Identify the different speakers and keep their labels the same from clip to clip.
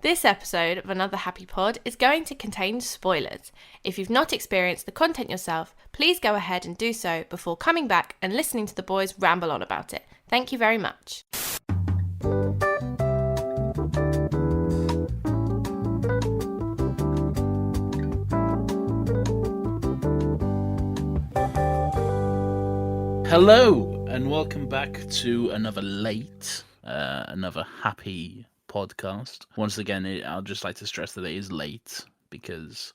Speaker 1: This episode of Another Happy Pod is going to contain spoilers. If you've not experienced the content yourself, please go ahead and do so before coming back and listening to the boys ramble on about it. Thank you very much.
Speaker 2: Hello, and welcome back to another another happy podcast. Once again, I'd just like to stress that it is late because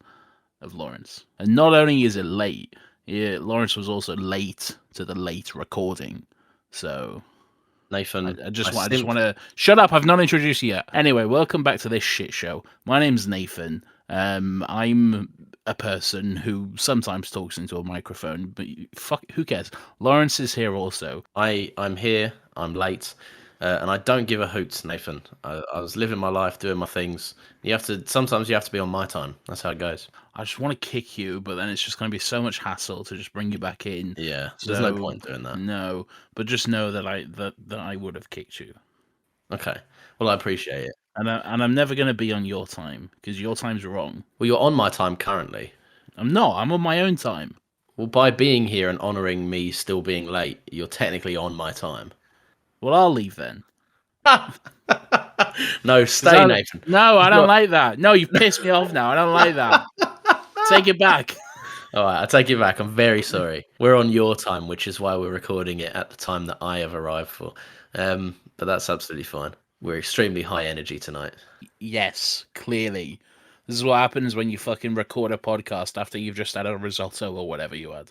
Speaker 2: of Lawrence. And not only is it late, Lawrence was also late to the late recording. So,
Speaker 3: Nathan,
Speaker 2: I just want to shut up. I've not introduced you yet. Anyway, welcome back to this shit show. My name's Nathan. I'm a person who sometimes talks into a microphone, but who cares? Lawrence is here also.
Speaker 3: I'm here. I'm late. And I don't give a hoot, Nathan. I was living my life, doing my things. Sometimes you have to be on my time. That's how it goes.
Speaker 2: I just want to kick you, but then it's just going to be so much hassle to just bring you back in.
Speaker 3: Yeah, there's no point doing that.
Speaker 2: No, but just know that I would have kicked you.
Speaker 3: Okay. Well, I appreciate it.
Speaker 2: And I'm never going to be on your time, because your time's wrong.
Speaker 3: Well, you're on my time currently.
Speaker 2: I'm not. I'm on my own time.
Speaker 3: Well, by being here and honouring me still being late, you're technically on my time.
Speaker 2: Well, I'll leave then.
Speaker 3: No, stay, Nathan.
Speaker 2: No, I don't like that. No, you've pissed me off now. I don't like that. Take it back.
Speaker 3: All right, I take it back. I'm very sorry. We're on your time, which is why we're recording it at the time that I have arrived for. But that's absolutely fine. We're extremely high energy tonight.
Speaker 2: Yes, clearly. This is what happens when you fucking record a podcast after you've just had a risotto or whatever you had.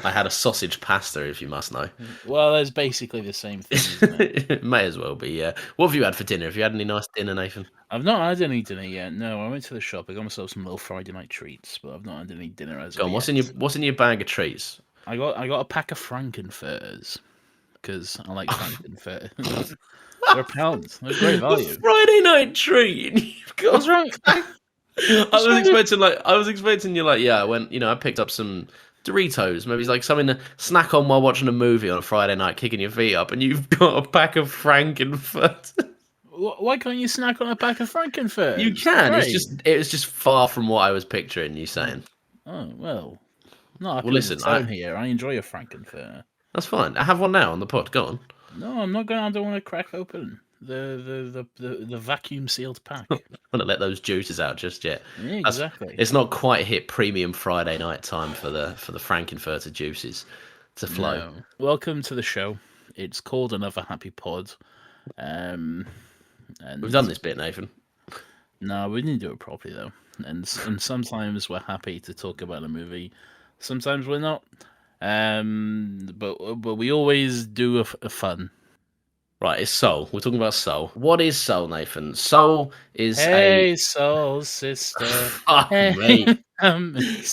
Speaker 3: I had a sausage pasta, if you must know.
Speaker 2: Well, that's basically the same thing, isn't it?
Speaker 3: It may as well be, yeah. What have you had for dinner? Have you had any nice dinner, Nathan?
Speaker 2: I've not had any dinner yet. No, I went to the shop. I got myself some little Friday night treats, but I've not had any dinner as
Speaker 3: Go on,
Speaker 2: of yet.
Speaker 3: what's in your bag of treats?
Speaker 2: I got a pack of Frankenfurters because I like Frankenfurters. They're £1. They're great value.
Speaker 3: A Friday night treat. You've got...
Speaker 2: What's wrong?
Speaker 3: I was expecting you I picked up some Doritos, maybe like something to snack on while watching a movie on a Friday night, kicking your feet up, and you've got a pack of Frankenfurters.
Speaker 2: Why can't you snack on a pack of Frankenfurters?
Speaker 3: You can. It was just far from what I was picturing you saying.
Speaker 2: Oh well. No,
Speaker 3: listen.
Speaker 2: Here. I enjoy a Frankenfurter.
Speaker 3: That's fine. I have one now on the pod. Go on.
Speaker 2: No, I'm not going. I don't want to crack open the vacuum sealed pack.
Speaker 3: I want to let those juices out just yet.
Speaker 2: Yeah, exactly.
Speaker 3: It's not quite hit premium Friday night time for the Frankenfurter juices to flow.
Speaker 2: No. Welcome to the show. It's called Another Happy Pod. And
Speaker 3: we've done this bit, Nathan.
Speaker 2: No, we didn't do it properly though. And sometimes we're happy to talk about a movie. Sometimes we're not. But we always do a fun.
Speaker 3: Right, it's Soul. We're talking about Soul. What is Soul, Nathan? Soul is
Speaker 2: Soul sister.
Speaker 3: Mate.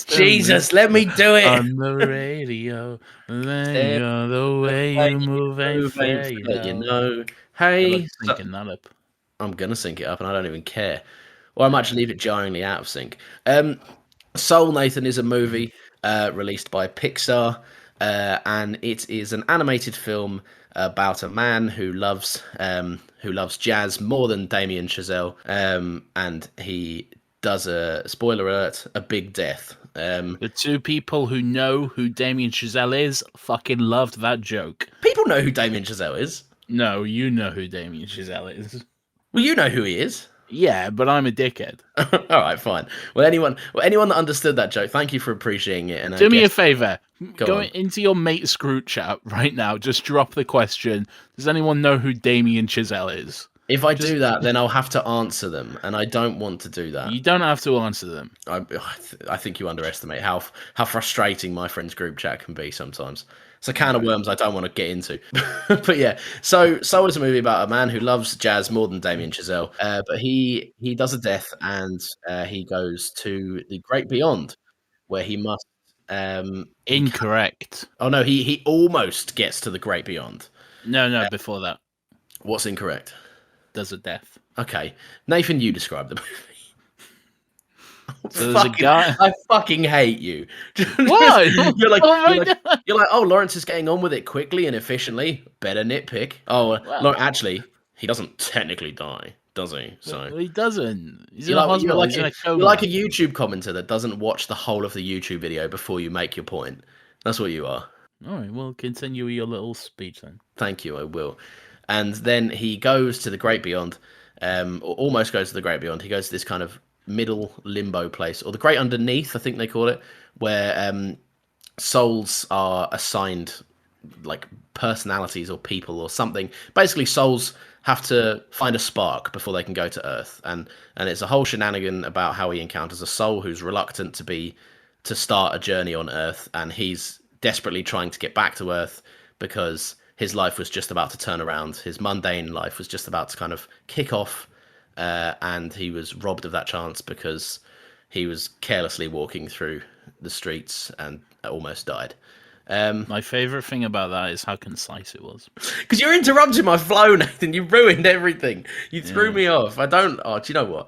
Speaker 3: Jesus, let me do it.
Speaker 2: On the radio, the way you move ain't fair,
Speaker 3: you know. Hey,
Speaker 2: syncing that up.
Speaker 3: I'm gonna sync it up, and I don't even care. Or I might just leave it jarringly out of sync. Soul, Nathan, is a movie released by Pixar, and it is an animated film about a man who loves jazz more than Damien Chazelle, and he does spoiler alert, a big death.
Speaker 2: The two people who know who Damien Chazelle is fucking loved that joke.
Speaker 3: People know who Damien Chazelle is.
Speaker 2: No, you know who Damien Chazelle is.
Speaker 3: Well, you know who he is.
Speaker 2: Yeah, but I'm a dickhead.
Speaker 3: All right, fine. Well, anyone that understood that joke, thank you for appreciating it. And
Speaker 2: do me a favor. Go into your mate's group chat right now. Just drop the question. Does anyone know who Damien Chazelle is?
Speaker 3: If I do that, then I'll have to answer them, and I don't want to do that.
Speaker 2: You don't have to answer them.
Speaker 3: I think you underestimate how frustrating my friend's group chat can be sometimes. It's a can of worms I don't want to get into. But yeah, so Soul is a movie about a man who loves jazz more than Damien Chazelle, but he does a death, and he goes to the great beyond, where he must...
Speaker 2: Incorrect.
Speaker 3: Oh no, he almost gets to the great beyond.
Speaker 2: No, before that.
Speaker 3: What's incorrect?
Speaker 2: Does a death.
Speaker 3: Okay. Nathan, you describe the movie.
Speaker 2: So there's a guy.
Speaker 3: I fucking hate you.
Speaker 2: Why?
Speaker 3: You're like, oh, Lawrence is getting on with it quickly and efficiently. Better nitpick. Oh,
Speaker 2: Wow.
Speaker 3: Look, actually, he doesn't technically die, does he? So
Speaker 2: Well, he doesn't. He's in
Speaker 3: you're
Speaker 2: a
Speaker 3: like
Speaker 2: hospital. He's in a
Speaker 3: you're like
Speaker 2: coma.
Speaker 3: a YouTube commenter that doesn't watch the whole of the YouTube video before you make your point. That's what you are.
Speaker 2: All right, well, continue with your little speech then.
Speaker 3: Thank you, I will. And then he goes to the great beyond, or almost goes to the great beyond. He goes to this kind of middle limbo place, or the great underneath, I think they call it, where souls are assigned like personalities or people or something. Basically, souls have to find a spark before they can go to Earth, and it's a whole shenanigan about how he encounters a soul who's reluctant to start a journey on Earth, and he's desperately trying to get back to Earth because his life was just about to turn around. His mundane life was just about to kind of kick off, and he was robbed of that chance because he was carelessly walking through the streets and almost died.
Speaker 2: My favorite thing about that is how concise it was.
Speaker 3: Because you're interrupting my flow, Nathan. You ruined everything. You threw me off. I don't. Oh, do you know what?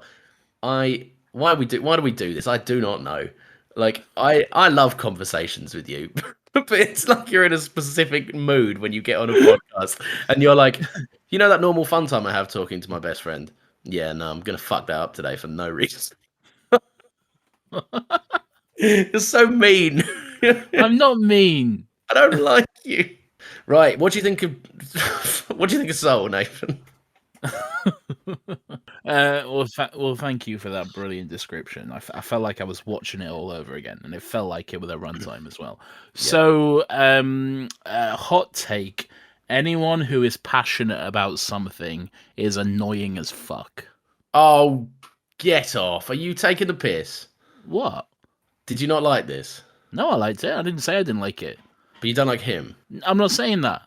Speaker 3: Why do we do this? I do not know. Like I love conversations with you, but it's like you're in a specific mood when you get on a podcast, and you're like, you know that normal fun time I have talking to my best friend. Yeah, no, I'm gonna fuck that up today for no reason. You're so mean.
Speaker 2: I'm not mean.
Speaker 3: I don't like you. Right, what do you think of what do you think of Soul, Nathan?
Speaker 2: Well, thank you for that brilliant description. I felt like I was watching it all over again, and it felt like it with a runtime as well. So, hot take: anyone who is passionate about something is annoying as fuck.
Speaker 3: Oh, get off. Are you taking the piss?
Speaker 2: What?
Speaker 3: Did you not like this?
Speaker 2: No, I liked it. I didn't say I didn't like it.
Speaker 3: But you don't like him?
Speaker 2: I'm not saying that.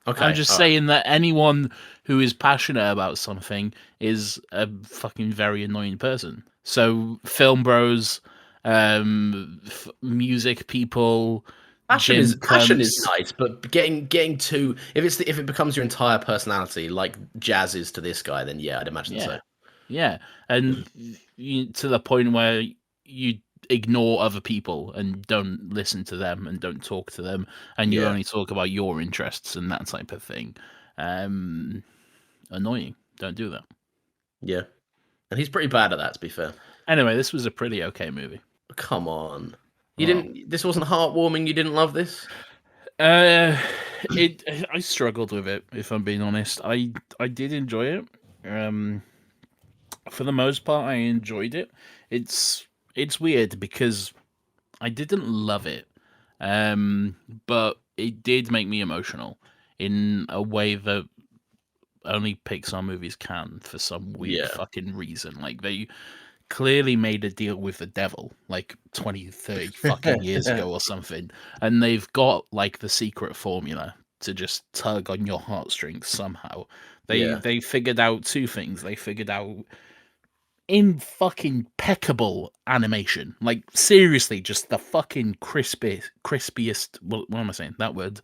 Speaker 3: Okay.
Speaker 2: I'm just saying that anyone who is passionate about something is a fucking very annoying person. So film bros, music people,
Speaker 3: Passion
Speaker 2: gym
Speaker 3: passion
Speaker 2: cunts.
Speaker 3: is nice, but getting too if it becomes your entire personality, like jazz is to this guy, then yeah, I'd imagine so.
Speaker 2: Yeah, and to the point where you ignore other people and don't listen to them and don't talk to them, and you
Speaker 3: Yeah.
Speaker 2: only talk about your interests and that type of thing. Annoying. Don't do that.
Speaker 3: Yeah. And he's pretty bad at that, to be fair.
Speaker 2: Anyway, this was a pretty okay movie.
Speaker 3: Come on. You
Speaker 2: Well.
Speaker 3: didn't this wasn't heartwarming, you didn't love this?
Speaker 2: I struggled with it, if I'm being honest. I did enjoy it. For the most part, I enjoyed it. It's weird because I didn't love it, but it did make me emotional in a way that only Pixar movies can for some weird fucking reason. Like, they clearly made a deal with the devil like 20, 30 fucking years ago or something, and they've got like the secret formula to just tug on your heartstrings somehow. They figured out two things. They figured out in fucking impeccable animation. Like, seriously, just the fucking crispiest. What am I saying? That word.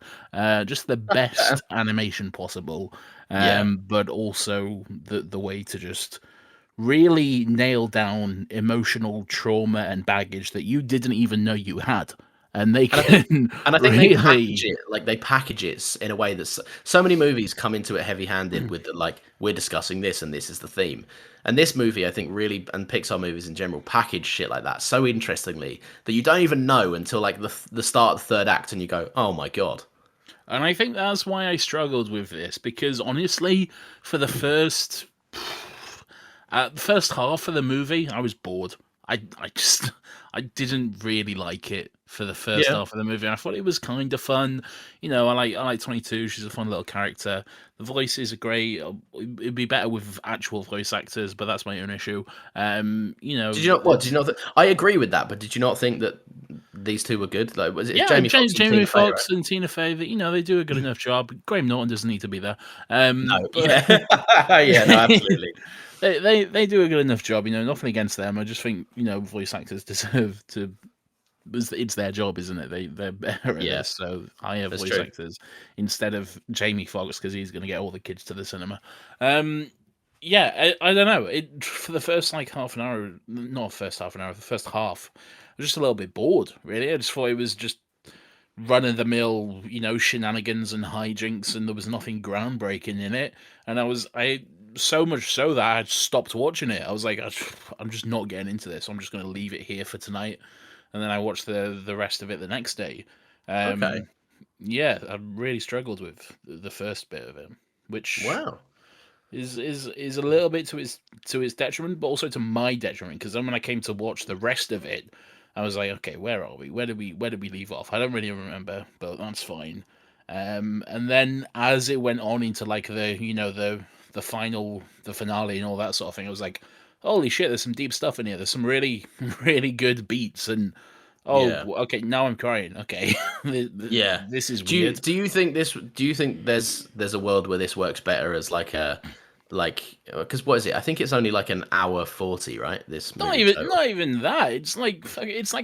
Speaker 2: Just the best animation possible. But also the way to just really nail down emotional trauma and baggage that you didn't even know you had. And they can
Speaker 3: And I think
Speaker 2: really...
Speaker 3: they package it in a way that's so many movies come into it heavy-handed with like we're discussing this and this is the theme. And this movie, I think, really, and Pixar movies in general, package shit like that so interestingly that you don't even know until like the start of the third act, and you go, "Oh my god!"
Speaker 2: And I think that's why I struggled with this, because honestly, for the first half of the movie, I was bored. I didn't really like it for the first half of the movie. I thought it was kind of fun. You know, I like 22. She's a fun little character. The voices are great. It'd be better with actual voice actors, but that's my own issue. You know,
Speaker 3: Did you not? What did you not? I agree with that, but did you not think that these two were good? Like, was it Jamie Foxx and
Speaker 2: Jamie
Speaker 3: Tina Fey,
Speaker 2: Foxx and Tina Fey? You know, they do a good enough job. Graham Norton doesn't need to be there.
Speaker 3: No,
Speaker 2: But...
Speaker 3: yeah, no, absolutely.
Speaker 2: They do a good enough job, you know. Nothing against them. I just think, you know, voice actors deserve to. It's their job, isn't it? They're better at this. So hire voice actors instead of Jamie Foxx, because he's going to get all the kids to the cinema. I don't know. For the first like half an hour, not first half an hour, the first half, I was just a little bit bored. Really, I just thought it was just run of the mill, you know, shenanigans and hijinks, and there was nothing groundbreaking in it. And I so much so that I had stopped watching it. I was like, I'm just not getting into this. I'm just going to leave it here for tonight, and then I watched the rest of it the next day.
Speaker 3: Okay.
Speaker 2: Yeah, I really struggled with the first bit of it, which
Speaker 3: Wow.
Speaker 2: is a little bit to its detriment, but also to my detriment. Because then when I came to watch the rest of it, I was like, okay, where are we? Where did we leave off? I don't really remember, but that's fine. And then as it went on into like the finale and all that sort of thing, I was like, holy shit, there's some deep stuff in here. There's some really really good beats and. Oh,
Speaker 3: Yeah.
Speaker 2: okay. Now I'm crying. Okay,
Speaker 3: Yeah.
Speaker 2: this is
Speaker 3: Do you
Speaker 2: weird.
Speaker 3: do you think this? Do you think there's a world where this works better as like a like because what is it? I think it's only like an hour 40, right? This movie total.
Speaker 2: Not even that. It's like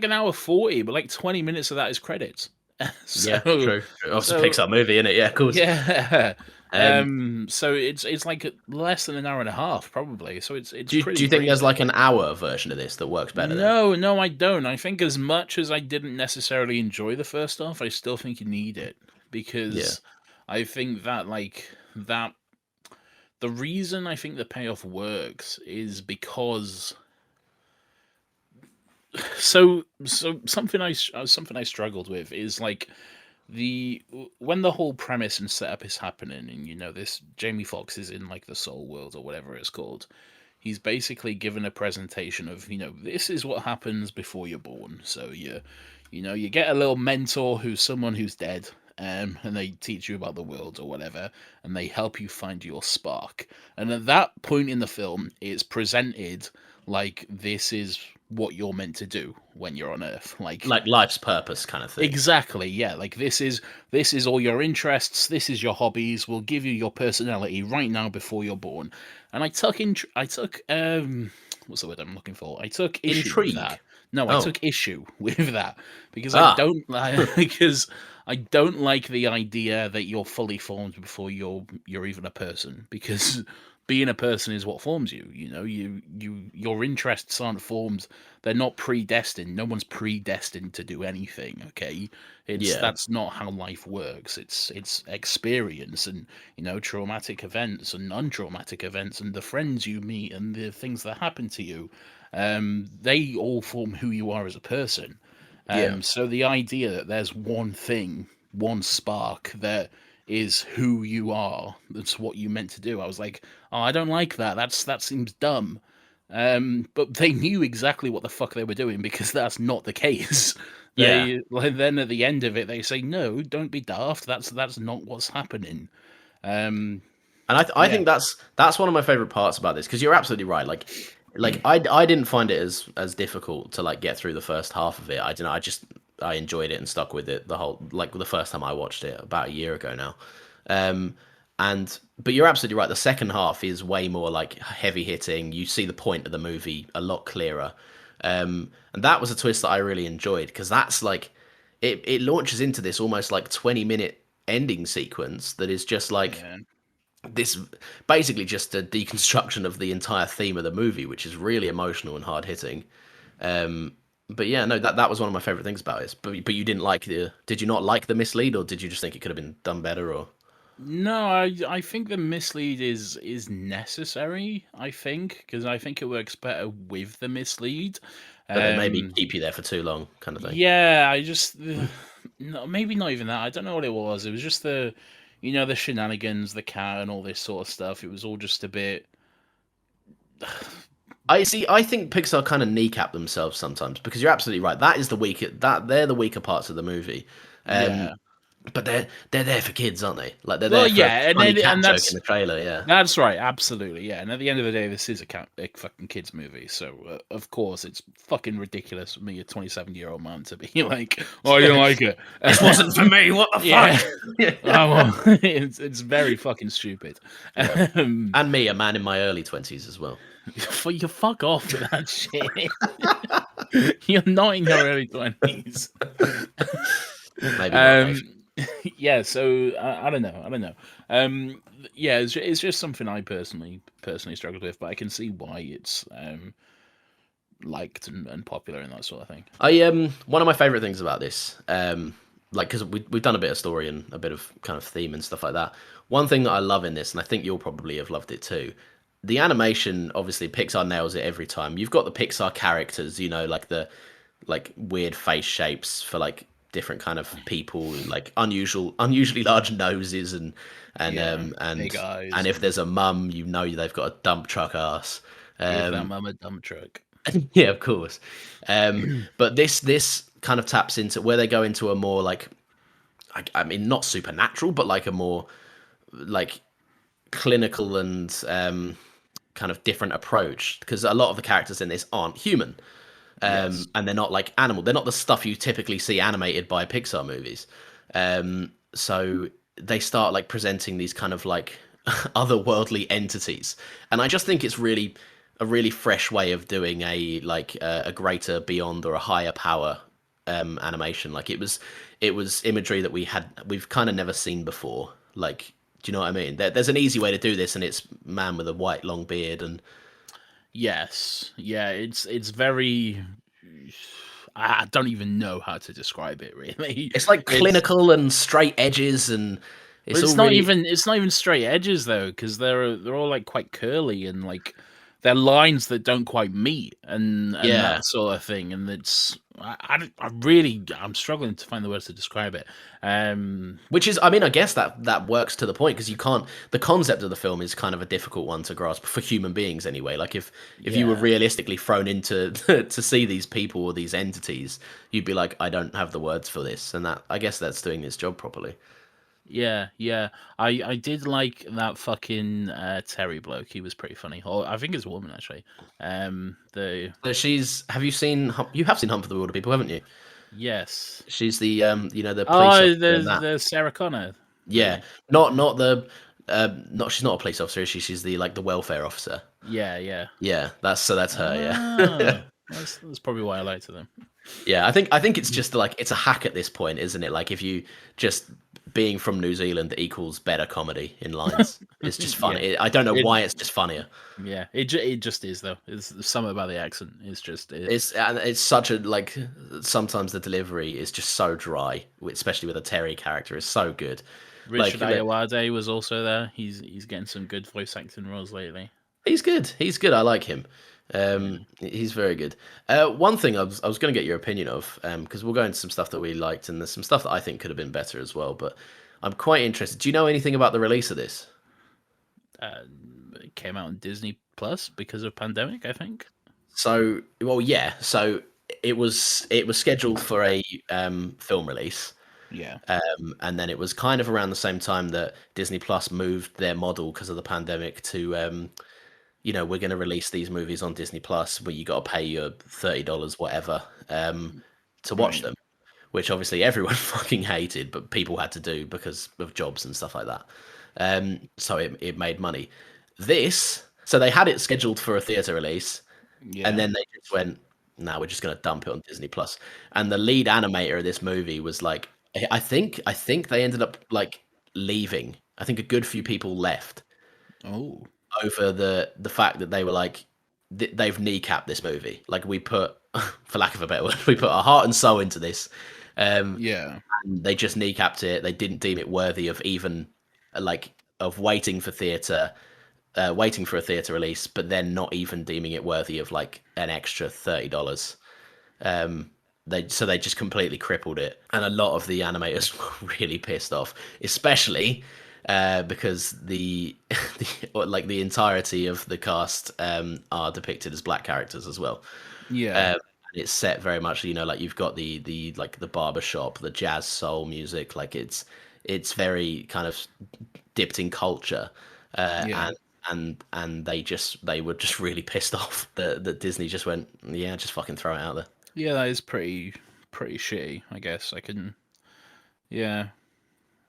Speaker 2: an hour 40, but like 20 minutes of that is credits.
Speaker 3: Yeah,
Speaker 2: so
Speaker 3: true. Obviously,
Speaker 2: so
Speaker 3: Pixar movie, isn't it? Yeah, of course.
Speaker 2: yeah.
Speaker 3: Um,
Speaker 2: So it's like less than an hour and a half probably. So it's
Speaker 3: do
Speaker 2: pretty
Speaker 3: you think there's
Speaker 2: crazy.
Speaker 3: like an hour version of this that works better then?
Speaker 2: No, no, I don't. I think as much as I didn't necessarily enjoy the first half, I still think you need it
Speaker 3: Yeah.
Speaker 2: because I think that that the reason I think the payoff works is because so something I struggled with is like the when the whole premise and setup is happening and this Jamie Foxx is in like the soul world or whatever it's called. He's basically given a presentation of this is what happens before you're born. So you get a little mentor who's someone who's dead, and they teach you about the world or whatever, and they help you find your spark. And at that point in the film, it's presented like this is what you're meant to do when you're on Earth.
Speaker 3: Like life's purpose kind of thing.
Speaker 2: Exactly, yeah. Like this is all your interests. This is your hobbies. We'll give you your personality right now before you're born. And I took what's the word I'm looking for? I took issue with
Speaker 3: Intrigue.
Speaker 2: that. No, I
Speaker 3: Oh.
Speaker 2: took issue with that because I
Speaker 3: Ah.
Speaker 2: don't because I don't like the idea that you're fully formed before you're even a person because being a person is what forms you. Your interests aren't formed. They're not predestined. No one's predestined to do anything. Okay,
Speaker 3: Yeah.
Speaker 2: that's not how life works. It's experience and traumatic events and untraumatic events and the friends you meet and the things that happen to you. They all form who you are as a person.
Speaker 3: Yeah.
Speaker 2: So the idea that there's one thing, one spark that is who you are, that's what you meant to do. I was like, oh, I don't like that. That seems dumb. But they knew exactly what the fuck they were doing because that's not the case.
Speaker 3: Yeah.
Speaker 2: Then at the end of it, they say, no, don't be daft. That's not what's happening. Um,
Speaker 3: And I
Speaker 2: yeah,
Speaker 3: think that's one of my favorite parts about this because you're absolutely right. Like I didn't find it as difficult to like get through the first half of it. I don't know. I enjoyed it and stuck with it the whole like the first time I watched it about a year ago now. Um, but you're absolutely right. The second half is way more like heavy hitting. You see the point of the movie a lot clearer. And that was a twist that I really enjoyed because that's like it launches into this almost like 20-minute ending sequence that is just like
Speaker 2: yeah.
Speaker 3: this basically just a deconstruction of the entire theme of the movie, which is really emotional and hard hitting. But yeah, no, that was one of my favorite things about it. But you didn't like did you not like the mislead, or did you just think it could have been done better? Or
Speaker 2: No, I think the mislead is necessary. I think because I think it works better with the mislead.
Speaker 3: but then maybe
Speaker 2: Um,
Speaker 3: keep you there for too long, kind of thing.
Speaker 2: yeah, I just no, maybe not even that. I don't know what it was. It was just the shenanigans, the cat, and all this sort of stuff. It was all just a bit.
Speaker 3: I see. I think Pixar kind of kneecap themselves sometimes because you're absolutely right. That is the weaker that they're the weaker parts of the movie. Um,
Speaker 2: Yeah.
Speaker 3: but they're there for kids, aren't they? Like they're
Speaker 2: Well,
Speaker 3: there for a
Speaker 2: yeah, and
Speaker 3: funny
Speaker 2: then,
Speaker 3: cat
Speaker 2: and
Speaker 3: joke in
Speaker 2: that's
Speaker 3: the trailer. Yeah.
Speaker 2: That's right, absolutely, yeah. And at the end of the day, this is a fucking kids movie, so of course it's fucking ridiculous for me, a 27-year-old man, to be like, "Oh, I don't like it."
Speaker 3: This wasn't for me. What the
Speaker 2: Yeah,
Speaker 3: fuck?
Speaker 2: oh, well, it's very fucking stupid.
Speaker 3: Yeah.
Speaker 2: Um,
Speaker 3: And me, a man in my early 20s as well.
Speaker 2: you fuck off with that shit. You're not in your early 20s.
Speaker 3: Maybe not, Dave.
Speaker 2: Yeah, so I don't know. I don't know. Yeah, it's just something I personally struggled with, but I can see why it's liked and popular and that sort of thing.
Speaker 3: One of my favorite things about this, like because we've done a bit of story and a bit of kind of theme and stuff like that. One thing that I love in this, and I think you'll probably have loved it too, the animation, obviously, Pixar nails it every time. You've got the Pixar characters, like the weird face shapes for like different kind of people, like unusually large noses, and
Speaker 2: Yeah,
Speaker 3: um
Speaker 2: big
Speaker 3: and
Speaker 2: eyes,
Speaker 3: and if
Speaker 2: and
Speaker 3: there's a mum, they've got a dump truck ass.
Speaker 2: give that
Speaker 3: Um,
Speaker 2: mum a dump truck.
Speaker 3: yeah, of course. But this kind of taps into where they go into a more like, I mean, not supernatural, but like a more like clinical and kind of different approach, because a lot of the characters in this aren't human,
Speaker 2: Yes.
Speaker 3: and they're not like animal. They're not the stuff you typically see animated by Pixar movies. So they start like presenting these kind of like otherworldly entities, and I just think it's really a really fresh way of doing a greater beyond or a higher power animation. Like it was imagery that we've kind of never seen before. Like, do you know what I mean? There's an easy way to do this, and it's man with a white long beard and
Speaker 2: Yes. Yeah. It's very. I don't even know how to describe it. Really,
Speaker 3: it's like
Speaker 2: it's
Speaker 3: clinical and straight edges, and
Speaker 2: but
Speaker 3: it's all really.
Speaker 2: it's not even straight edges though, because they're all like quite curly, and like they're lines that don't quite meet, and
Speaker 3: Yeah,
Speaker 2: that sort of thing. And it's I really I'm struggling to find the words to describe it.
Speaker 3: which is, I mean, I guess that works to the point, because you can't. The concept of the film is kind of a difficult one to grasp for human beings anyway. Like if you were
Speaker 2: Yeah.
Speaker 3: realistically thrown into to see these people or these entities, you'd be like, I don't have the words for this, and that, I guess, that's doing its job properly.
Speaker 2: Yeah, yeah. I did like that fucking Terry bloke. He was pretty funny. Or I think it's a woman actually. The
Speaker 3: So have you seen? You have seen Hunt for the Wilder People, haven't you?
Speaker 2: yes.
Speaker 3: She's the the police
Speaker 2: Oh,
Speaker 3: officer in that.
Speaker 2: the Sarah Connor.
Speaker 3: Yeah,
Speaker 2: The
Speaker 3: not the not she's not a police officer, is she? She's the like the welfare officer.
Speaker 2: yeah, yeah.
Speaker 3: Yeah, that's her. Yeah,
Speaker 2: Ah, that's probably why I liked them.
Speaker 3: yeah. I think it's just like it's a hack at this point, isn't it? Like if you just being from New Zealand equals better comedy in lines. It's just
Speaker 2: Yeah,
Speaker 3: funny. I don't know
Speaker 2: it
Speaker 3: why, it's just funnier.
Speaker 2: yeah. It just is though. It's something about the accent. It's just
Speaker 3: It's such a like sometimes the delivery is just so dry, especially with a Terry character, is so good. Like
Speaker 2: Richard Ayoade was also there. He's getting some good voice acting roles lately.
Speaker 3: he's good. He's good. I like him.
Speaker 2: Yeah.
Speaker 3: He's very good. One thing I was going to get your opinion of, because we'll go into some stuff that we liked, and there's some stuff that I think could have been better as well. But I'm quite interested. Do you know anything about the release of this?
Speaker 2: It came out on Disney Plus because of pandemic, I think.
Speaker 3: So, well, yeah. So it was scheduled for a film release,
Speaker 2: Yeah.
Speaker 3: and then it was kind of around the same time that Disney Plus moved their model because of the pandemic to we're going to release these movies on Disney Plus, but you got to pay your $30 whatever to watch
Speaker 2: Right.
Speaker 3: them, which obviously everyone fucking hated, but people had to do because of jobs and stuff like that. So it made money. So they had it scheduled for a theater release,
Speaker 2: Yeah.
Speaker 3: and then they just went, "No, we're just going to dump it on Disney Plus." And the lead animator of this movie was like, I think they ended up like leaving. I think a good few people left
Speaker 2: Oh.
Speaker 3: over the fact that they were like, they've kneecapped this movie. Like, we put, for lack of a better word, we put our heart and soul into this.
Speaker 2: Yeah.
Speaker 3: And they just kneecapped it. They didn't deem it worthy of even like of waiting for a theater release, but then not even deeming it worthy of like an extra $30. They just completely crippled it, and a lot of the animators were really pissed off, especially because the entirety of the cast are depicted as black characters as well.
Speaker 2: Yeah.
Speaker 3: And it's set very much, like you've got the like the barber shop, the jazz soul music, like it's very kind of dipped in culture,
Speaker 2: Yeah.
Speaker 3: and they were just really pissed off that Disney just went, yeah, just fucking throw it out there.
Speaker 2: Yeah, that is pretty shitty, I guess. I can yeah.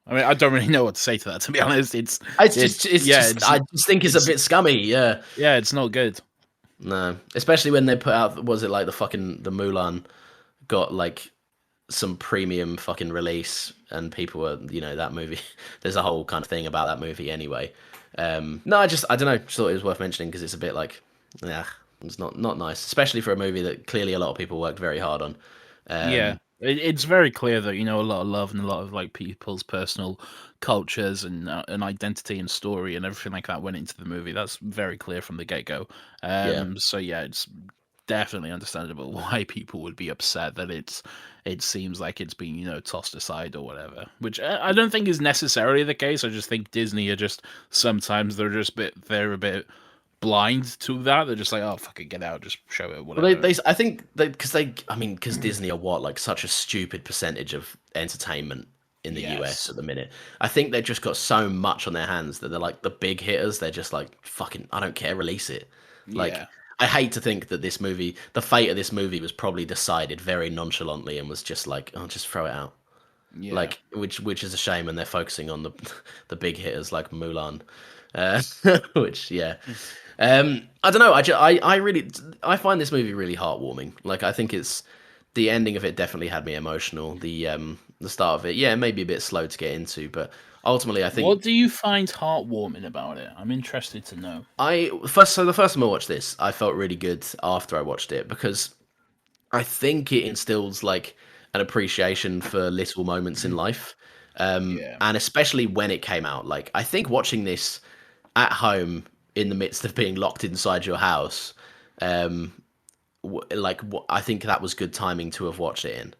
Speaker 2: I mean, I don't really know what to say to that, to be honest.
Speaker 3: I just think it's a bit scummy. Yeah,
Speaker 2: yeah, it's not good.
Speaker 3: no, especially when they put out, was it like the Mulan got like some premium fucking release, and people were, that movie. There's a whole kind of thing about that movie anyway. No, I don't know. Just thought it was worth mentioning because it's a bit like, yeah, it's not nice, especially for a movie that clearly a lot of people worked very hard on.
Speaker 2: Yeah. It's very clear that a lot of love and a lot of like people's personal cultures and identity and story and everything like that went into the movie. That's very clear from the get go.
Speaker 3: Yeah.
Speaker 2: So yeah, it's definitely understandable why people would be upset that it seems like it's being tossed aside or whatever. Which I don't think is necessarily the case. I just think Disney are just sometimes they're a bit blind to that. They're just like, oh fucking get out, just show it,
Speaker 3: Well,
Speaker 2: whatever.
Speaker 3: I think I mean, because Disney are what, like such a stupid percentage of entertainment in the US
Speaker 2: Yes.
Speaker 3: at the minute. I think they've just got so much on their hands that they're like the big hitters. They're just like, fucking, I don't care, release it. Like,
Speaker 2: Yeah.
Speaker 3: I hate to think that this movie, the fate of this movie was probably decided very nonchalantly and was just like, oh, just throw it out.
Speaker 2: Yeah.
Speaker 3: Like, which is a shame, and they're focusing on the the big hitters like Mulan, uh, which yeah. I don't know. I really I find this movie really heartwarming. Like I think it's the ending of it definitely had me emotional. The start of it, yeah, maybe a bit slow to get into, but ultimately I think
Speaker 2: What do you find heartwarming about it? I'm interested to know.
Speaker 3: the first time I watched this, I felt really good after I watched it because I think it instills like an appreciation for little moments in life.
Speaker 2: Yeah.
Speaker 3: And especially when it came out. Like I think watching this at home in the midst of being locked inside your house, um, I think that was good timing to have watched it in,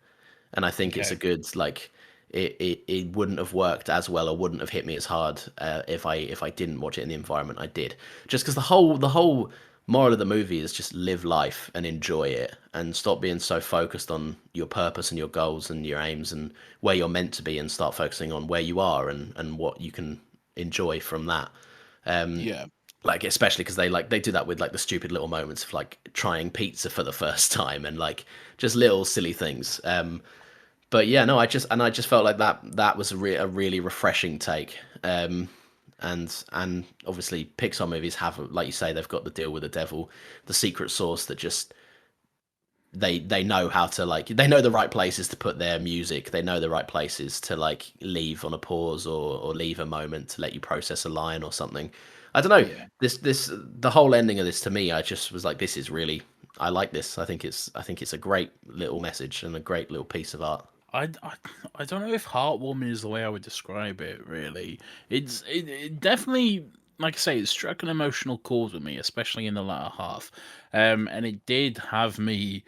Speaker 3: and I think it's a
Speaker 2: Okay.
Speaker 3: good like it wouldn't have worked as well or wouldn't have hit me as hard if I didn't watch it in the environment I did. Just because the whole moral of the movie is just live life and enjoy it and stop being so focused on your purpose and your goals and your aims and where you're meant to be and start focusing on where you are and what you can enjoy from that.
Speaker 2: Yeah.
Speaker 3: Like especially because they do that with like the stupid little moments of like trying pizza for the first time and like just little silly things. But yeah, no, I just felt like that was a really refreshing take. And obviously Pixar movies have, like you say, they've got the deal with the devil, the secret sauce that just they know how to like they know the right places to put their music. They know the right places to like leave on a pause or leave a moment to let you process a line or something. I don't know.
Speaker 2: Yeah.
Speaker 3: This the whole ending of this to me, I just was like, this is really I like this. I think it's a great little message and a great little piece of art.
Speaker 2: I, I don't know if heartwarming is the way I would describe it. Really, it definitely, like I say, it struck an emotional chord with me, especially in the latter half. And it did have me,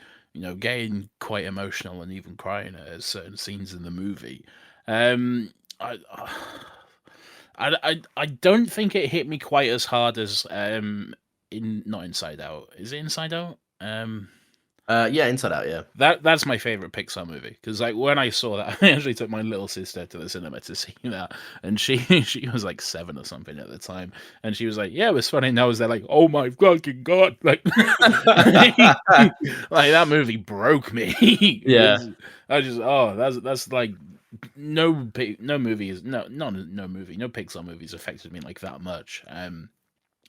Speaker 2: getting quite emotional and even crying at certain scenes in the movie. Um, I, I don't think it hit me quite as hard as in not Inside Out. Is it Inside Out?
Speaker 3: Yeah, Inside Out, yeah.
Speaker 2: That's my favorite Pixar movie because like when I saw that, I actually took my little sister to the cinema to see that, and she she was like 7 or something at the time, and she was like, "Yeah, it was funny." And I was there like, "Oh my fucking god!" Like, like that movie broke me.
Speaker 3: Yeah.
Speaker 2: I just that's like no movie is no movie no Pixar movies affected me like that much.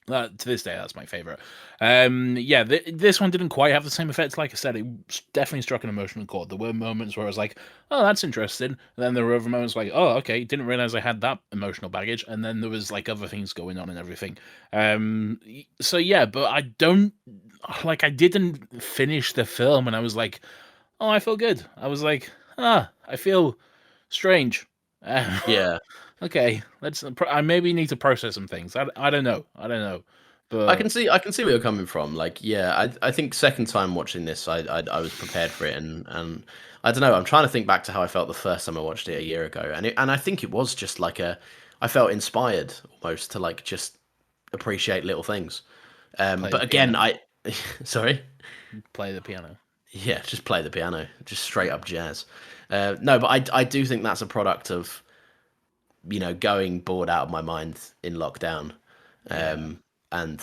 Speaker 2: To this day, that's my favorite. Yeah, this one didn't quite have the same effect. Like I said, it definitely struck an emotional chord. There were moments where I was like, "Oh, that's interesting." And then there were other moments like, "Oh, okay, didn't realize I had that emotional baggage." And then there was like other things going on and everything. So yeah, but I don't like. I didn't finish the film, and I was like, "Oh, I feel good." I was like, I feel strange."
Speaker 3: Yeah.
Speaker 2: Okay, I maybe need to process some things. I don't know. I don't know. But
Speaker 3: I can see where you're coming from. Like, yeah, I think second time watching this, I was prepared for it, and I don't know. I'm trying to think back to how I felt the first time I watched it a year ago, and I think it was just like I felt inspired almost to like just appreciate little things.
Speaker 2: play the
Speaker 3: But again,
Speaker 2: piano.
Speaker 3: I sorry,
Speaker 2: Play the piano.
Speaker 3: yeah, just play the piano, just straight up jazz. No, but I do think that's a product of going bored out of my mind in lockdown.
Speaker 2: Yeah.
Speaker 3: And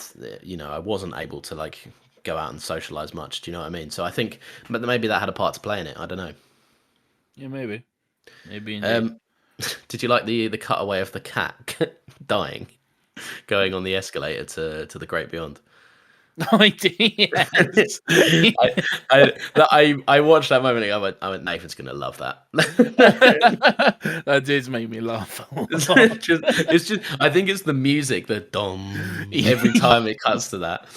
Speaker 3: I wasn't able to like go out and socialize much. Do you know what I mean? So I think, but maybe that had a part to play in it. I don't know.
Speaker 2: Yeah, maybe. Maybe indeed.
Speaker 3: Um, did you like the cutaway of the cat dying, going on the escalator to the great beyond?
Speaker 2: I did. Yes.
Speaker 3: I watched that moment and I went, Nathan's gonna love that.
Speaker 2: That did make me laugh a lot.
Speaker 3: It's just I think it's the music, the dom every time it cuts to that.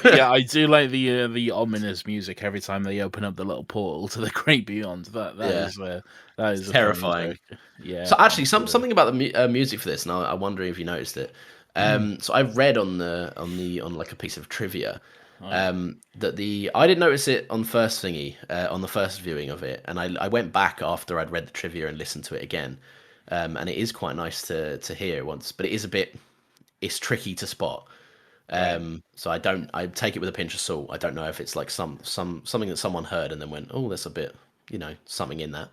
Speaker 2: Yeah, I do like the ominous music every time they open up the little portal to the great beyond. That
Speaker 3: Yeah,
Speaker 2: that
Speaker 3: it's
Speaker 2: is a funny
Speaker 3: terrifying.
Speaker 2: joke. Yeah,
Speaker 3: So actually,
Speaker 2: absolutely.
Speaker 3: something about the music for this, and I'm wondering if you noticed it. So I read on like a piece of trivia
Speaker 2: Oh yeah.
Speaker 3: that I didn't notice it on on the first viewing of it, and I went back after I'd read the trivia and listened to it again, and it is quite nice to hear once, but it is it's tricky to spot.
Speaker 2: Right.
Speaker 3: So I take it with a pinch of salt. I don't know if it's like something that someone heard and then went, oh, there's a bit, something in that.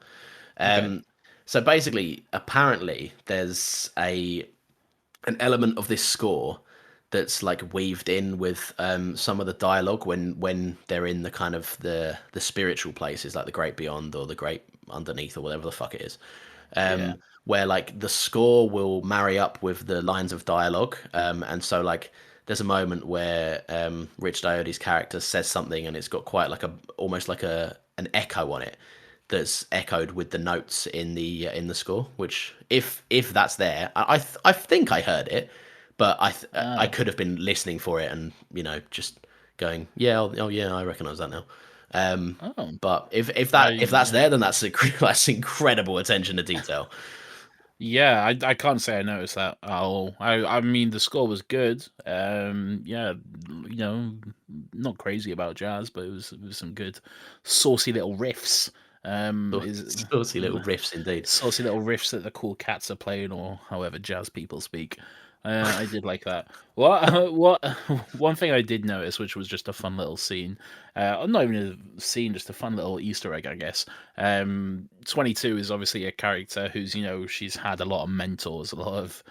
Speaker 2: Okay.
Speaker 3: So basically, apparently, there's an element of this score that's like weaved in with some of the dialogue when they're in the kind of the spiritual places, like the great beyond or the great underneath or whatever the fuck it is,
Speaker 2: Yeah.
Speaker 3: where like the score will marry up with the lines of dialogue, and so like there's a moment where Rich Diode's character says something and it's got quite like a almost like a an echo on it that's echoed with the notes in the score. Which if that's there, I think I heard it, but I
Speaker 2: Oh.
Speaker 3: could have been listening for it and just going, yeah, oh yeah, I recognise that now. Um,
Speaker 2: Oh.
Speaker 3: but if that's
Speaker 2: Yeah.
Speaker 3: there, then that's incredible attention to detail.
Speaker 2: Yeah, I can't say I noticed that at all. I mean the score was good. Yeah, you know, not crazy about jazz, but it was some good saucy little riffs. Is
Speaker 3: Saucy little riffs indeed.
Speaker 2: saucy little riffs that the cool cats are playing, or however jazz people speak. I did like that. What one thing I did notice, which was just a fun little scene, not even a scene, just a fun little Easter egg, I guess. 22 is obviously a character who's she's had a lot of mentors, a lot of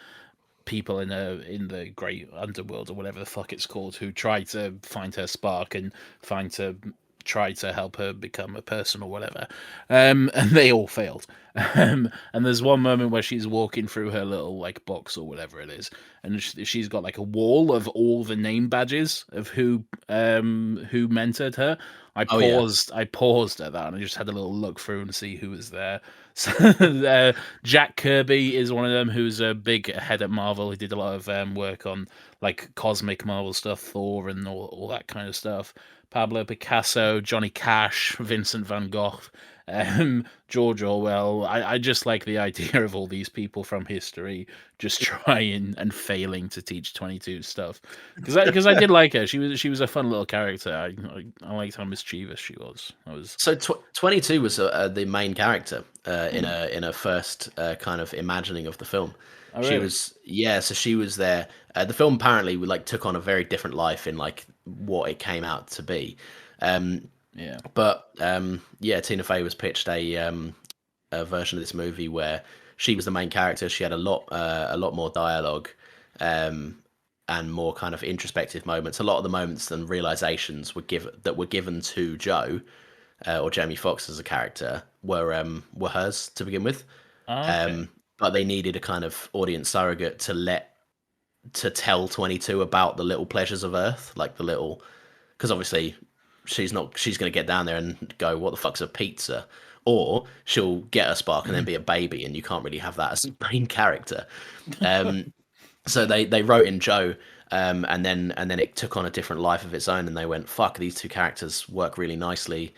Speaker 2: people in the great underworld or whatever the fuck it's called who try to find her spark and find to try to help her become a person or whatever, and they all failed. And there's one moment where she's walking through her little like box or whatever it is, and she's got like a wall of all the name badges of who mentored her.
Speaker 3: Oh yeah.
Speaker 2: I paused at that and I just had a little look through and see who was there. So Jack Kirby is one of them, who's a big head at Marvel. He did a lot of work on like cosmic Marvel stuff, Thor, and all that kind of stuff. Pablo Picasso, Johnny Cash, Vincent van Gogh, George Orwell. I just like the idea of all these people from history just trying and failing to teach 22 stuff. Because I did like her. She was a fun little character. I liked how mischievous she was. I was.
Speaker 3: So 22 was the main character in a first kind of imagining of the film.
Speaker 2: Oh
Speaker 3: She
Speaker 2: really?
Speaker 3: was yeah, so she was there. The film apparently like took on a very different life in like what it came out to be. Um,
Speaker 2: Yeah.
Speaker 3: but yeah, Tina Fey was pitched a version of this movie where she was the main character. She had a lot more dialogue, um, and more kind of introspective moments. A lot of the moments and realizations were given to Joe, or Jamie Foxx as a character, were hers to begin with.
Speaker 2: Oh, okay.
Speaker 3: Um, but they needed a kind of audience surrogate to tell 22 about the little pleasures of Earth, like the little, because obviously she's going to get down there and go, what the fuck's a pizza? Or she'll get a spark and then be a baby, and you can't really have that as the main character. Um, so they wrote in Joe, and then it took on a different life of its own, and they went, fuck, these two characters work really nicely.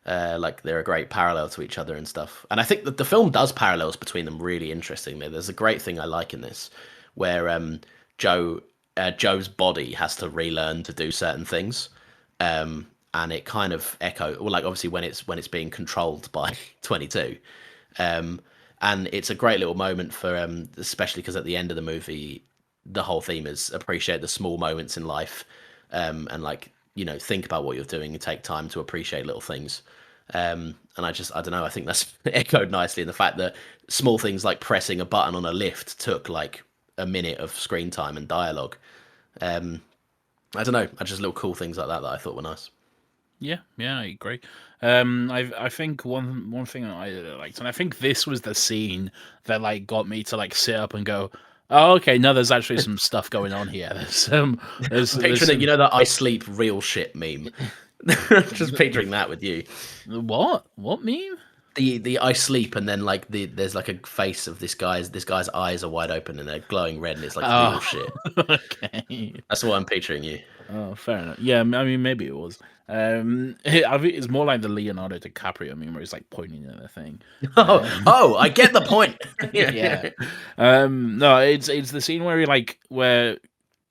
Speaker 3: Like they're a great parallel to each other and stuff. And I think that the film does parallels between them really interestingly. There's a great thing I like in this, where Joe Joe's body has to relearn to do certain things, and it kind of well, like obviously when it's being controlled by 22, um, and it's a great little moment for especially because at the end of the movie, the whole theme is appreciate the small moments in life, and like think about what you're doing and take time to appreciate little things. And I don't know, I think that's echoed nicely in the fact that small things like pressing a button on a lift took like a minute of screen time and dialogue. um I don't know, I just little cool things like that I thought were nice.
Speaker 2: Yeah, yeah, I agree. I think one thing that I liked, and I think this was the scene that like got me to like sit up and go, Oh, okay. No, there's actually some stuff going on here.
Speaker 3: I'm
Speaker 2: There's
Speaker 3: picturing it. You
Speaker 2: some.
Speaker 3: know that "I sleep real shit" meme. Just picturing that with you.
Speaker 2: What? What meme?
Speaker 3: The "I sleep" and then like there's like a face of this guy's eyes are wide open and they're glowing red and it's like real
Speaker 2: Oh,
Speaker 3: shit.
Speaker 2: okay.
Speaker 3: That's what I'm picturing you.
Speaker 2: Oh, fair enough. Yeah, I mean, maybe it was. I think it's more like the Leonardo DiCaprio meme where he's like pointing at the thing.
Speaker 3: Oh, I get the point.
Speaker 2: Yeah. No, it's the scene where where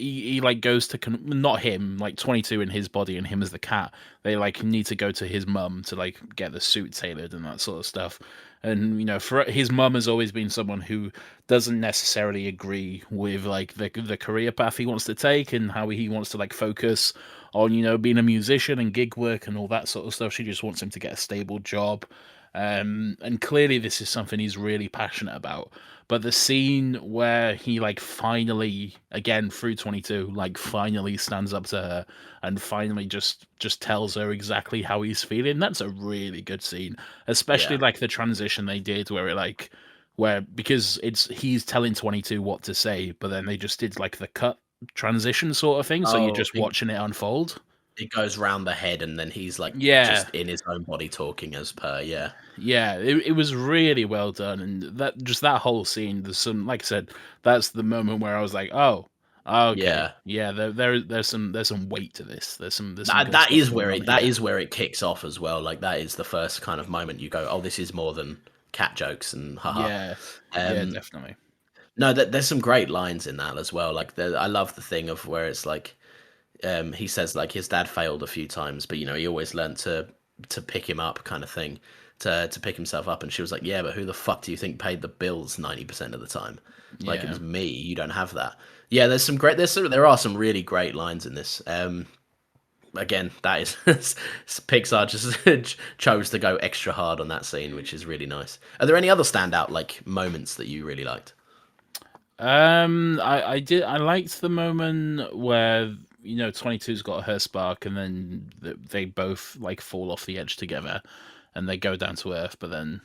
Speaker 2: he like goes to not him, like 22 in his body and him as the cat. They like need to go to his mum to like get the suit tailored and that sort of stuff. And for his mum has always been someone who doesn't necessarily agree with like the career path he wants to take and how he wants to like focus on being a musician and gig work and all that sort of stuff. She just wants him to get a stable job. And clearly this is something he's really passionate about. But the scene where he like finally, again through 22, like finally stands up to her and finally just tells her exactly how he's feeling, that's a really good scene. Especially
Speaker 3: Yeah.
Speaker 2: like the transition they did where because he's telling 22 what to say, but then they just did like the cut transition sort of thing, so you're
Speaker 3: Oh,
Speaker 2: just watching it unfold.
Speaker 3: it goes round the head and then he's like
Speaker 2: Yeah.
Speaker 3: just in his own body talking as per. Yeah.
Speaker 2: Yeah, it was really well done, and that whole scene. There's some, like I said, that's the moment where I was like, oh, okay,
Speaker 3: Yeah.
Speaker 2: yeah. There's some weight to this. There's some
Speaker 3: That,
Speaker 2: good
Speaker 3: that
Speaker 2: stuff
Speaker 3: is
Speaker 2: going
Speaker 3: where
Speaker 2: on
Speaker 3: that
Speaker 2: here.
Speaker 3: is where it kicks off as well. Like that is the first kind of moment you go, oh, this is more than cat jokes and haha.
Speaker 2: Yeah, yeah,
Speaker 3: Um,
Speaker 2: definitely.
Speaker 3: no, there's some great lines in that as well. Like I love the thing of where it's like he says like his dad failed a few times, but he always learned to pick him up, kind of thing, to pick himself up. And she was like, yeah, but who the fuck do you think paid the bills 90% of the time? Like it
Speaker 2: Yeah,
Speaker 3: was me. You don't have that. Yeah, there are some really great lines in this. Again, that is Pixar just chose to go extra hard on that scene, which is really nice. Are there any other standout like moments that you really liked?
Speaker 2: I liked the moment where 22's got her spark, and then they both like fall off the edge together, and they go down to earth, but then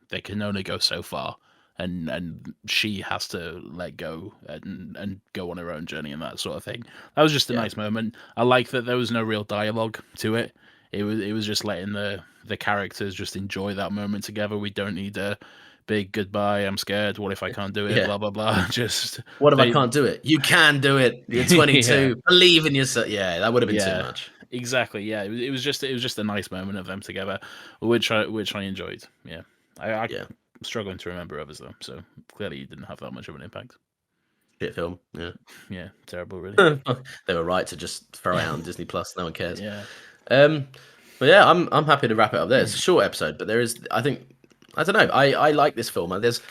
Speaker 2: they can only go so far, and she has to let go and go on her own journey and that sort of thing. That was just a
Speaker 3: Yeah.
Speaker 2: nice moment. I like that there was no real dialogue to it. It was just letting the characters just enjoy that moment together. We don't need a big goodbye. I'm scared. What if I can't do it?
Speaker 3: Yeah.
Speaker 2: Blah blah blah. Just
Speaker 3: What if I
Speaker 2: they
Speaker 3: can't do it? You can do it. You're
Speaker 2: yeah.
Speaker 3: 22. Believe in yourself. Yeah, that would have been too
Speaker 2: Yeah,
Speaker 3: much.
Speaker 2: exactly. Yeah, it was just a nice moment of them together, which I enjoyed. Yeah, I'm
Speaker 3: Yeah.
Speaker 2: struggling to remember others though. So clearly, it didn't have that much of an impact.
Speaker 3: Shit film. Yeah.
Speaker 2: Yeah, terrible, really.
Speaker 3: They were right to just throw it out on Disney Plus. No one cares.
Speaker 2: Yeah,
Speaker 3: Um, but yeah, I'm happy to wrap it up there. It's a short episode, but there is, I think, I don't know. I like this film. There's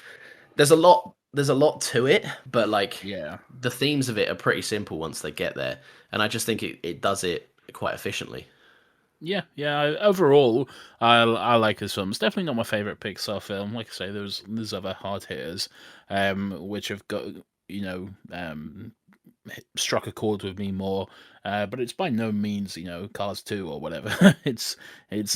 Speaker 3: a lot to it, but like
Speaker 2: yeah,
Speaker 3: the themes of it are pretty simple once they get there, and I just think it does it quite efficiently.
Speaker 2: yeah. Overall, I like this film. It's definitely not my favorite Pixar film. Like I say, there's other hard hitters, which have got you know um struck a chord with me more. But it's by no means, Cars 2 or whatever. it's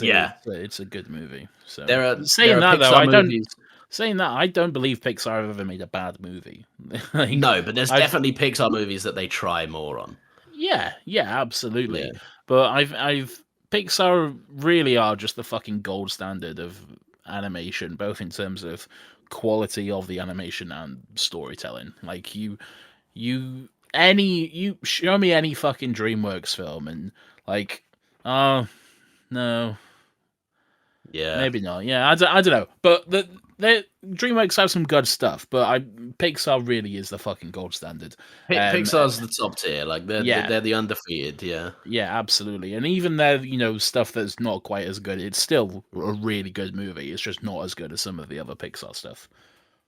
Speaker 3: Yeah,
Speaker 2: it's a good movie. So
Speaker 3: there are Pixar movies.
Speaker 2: saying that I don't believe Pixar have ever made a bad movie. Like
Speaker 3: No, but there's
Speaker 2: I've
Speaker 3: definitely Pixar movies that they try more on.
Speaker 2: yeah, absolutely.
Speaker 3: Yeah,
Speaker 2: But I've Pixar really are just the fucking gold standard of animation, both in terms of quality of the animation and storytelling. Like you show me any fucking DreamWorks film and like oh no,
Speaker 3: yeah.
Speaker 2: maybe not. Yeah, I don't know. But the DreamWorks have some good stuff, but Pixar really is the fucking gold standard. Um,
Speaker 3: Pixar's the top tier. Like
Speaker 2: yeah,
Speaker 3: they're the undefeated. Yeah,
Speaker 2: yeah, absolutely. And even their stuff that's not quite as good, it's still a really good movie. It's just not as good as some of the other Pixar stuff.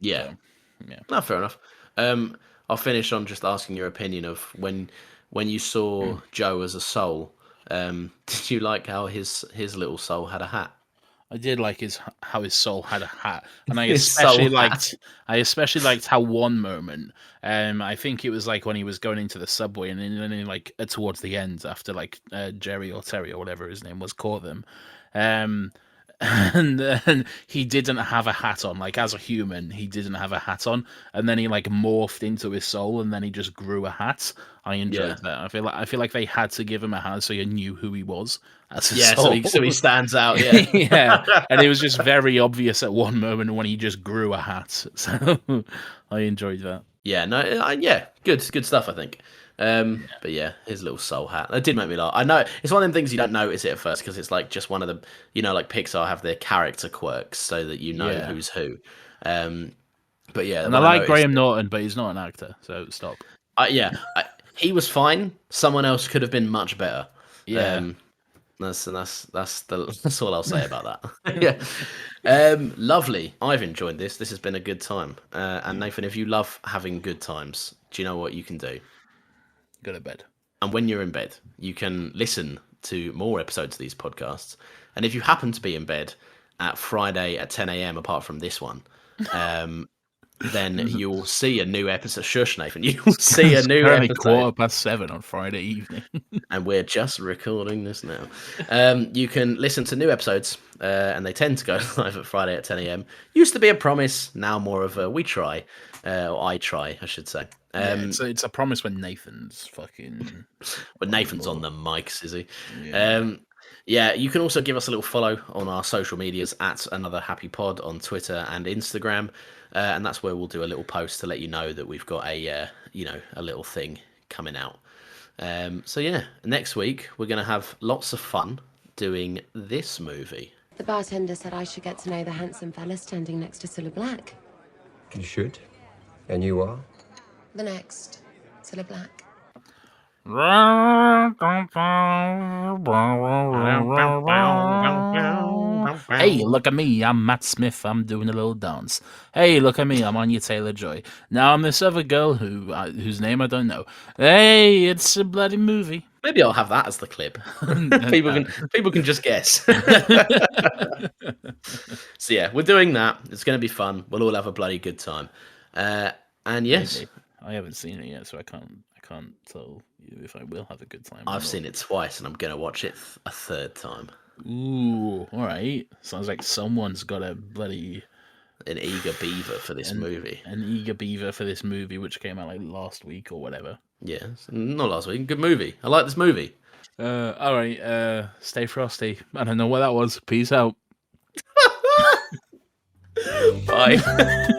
Speaker 3: yeah.
Speaker 2: So yeah,
Speaker 3: No, fair enough. I'll finish on just asking your opinion of when you saw Joe as a soul. Did you like how his little soul had a hat?
Speaker 2: I did like how his soul had a hat, and
Speaker 3: His soul hat.
Speaker 2: I especially liked how one moment, I think it was like when he was going into the subway, and then like towards the end after like Jerry or Terry or whatever his name was caught them, um, and then he didn't have a hat on. Like, as a human, he didn't have a hat on, and then he like morphed into his soul, and then he just grew a hat. I enjoyed that. I feel like they had to give him a hat so you knew who he was as a soul.
Speaker 3: So he stands out. Yeah,
Speaker 2: Yeah, and it was just very obvious at one moment when he just grew a hat. So I enjoyed that.
Speaker 3: yeah, no, good stuff, I think. But yeah, his little soul hat. That did make me laugh. I know it's one of them things you don't notice it at first because it's like just one of the, like Pixar have their character quirks so that you know
Speaker 2: Yeah.
Speaker 3: who's who. But yeah,
Speaker 2: And
Speaker 3: when
Speaker 2: I like
Speaker 3: noticed
Speaker 2: Graham
Speaker 3: it-
Speaker 2: Norton, but he's not an actor, so stop.
Speaker 3: he was fine. Someone else could have been much better.
Speaker 2: Yeah.
Speaker 3: That's all I'll say about that. Yeah. Lovely. I've enjoyed this. This has been a good time. And Nathan, if you love having good times, do you know what you can do?
Speaker 2: Go to bed.
Speaker 3: And when you're in bed, you can listen to more episodes of these podcasts. And if you happen to be in bed at Friday at 10 a.m., apart from this one, then you'll see a new episode. Shush, Nathan. You'll see a new
Speaker 2: Currently
Speaker 3: episode.
Speaker 2: 7:15 on Friday evening.
Speaker 3: And we're just recording this now. You can listen to new episodes, and they tend to go live at Friday at 10 a.m. Used to be a promise, now more of a we try, or I try, I should say.
Speaker 2: It's a promise when Nathan's fucking.
Speaker 3: But Nathan's on the mics, is he? Yeah. You can also give us a little follow on our social medias at Another Happy Pod on Twitter and Instagram, and that's where we'll do a little post to let you know that we've got a little thing coming out. So yeah, next week we're going to have lots of fun doing this movie.
Speaker 4: The bartender said I should get to know the handsome fella standing next to Cilla Black.
Speaker 5: You should. And you are?
Speaker 4: The next Cilla Black.
Speaker 2: Hey, look at me, I'm Matt Smith, I'm doing a little dance. Hey, look at me, I'm Anya Taylor-Joy. Now I'm this other girl whose name I don't know. Hey, it's a bloody movie.
Speaker 3: Maybe I'll have that as the clip. people can just guess. So yeah, we're doing that. It's going to be fun. We'll all have a bloody good time. And yes,
Speaker 2: Maybe. I haven't seen it yet, so I can't tell you if I will have a good time.
Speaker 3: I've seen it twice, and I'm going to watch it a third time.
Speaker 2: Ooh, all right. Sounds like someone's got a bloody
Speaker 3: An eager beaver for this movie.
Speaker 2: an eager beaver for this movie, which came out like last week or whatever.
Speaker 3: Yeah, not last week. Good movie. I like this movie.
Speaker 2: All right. Stay frosty. I don't know what that was. Peace out.
Speaker 3: Bye.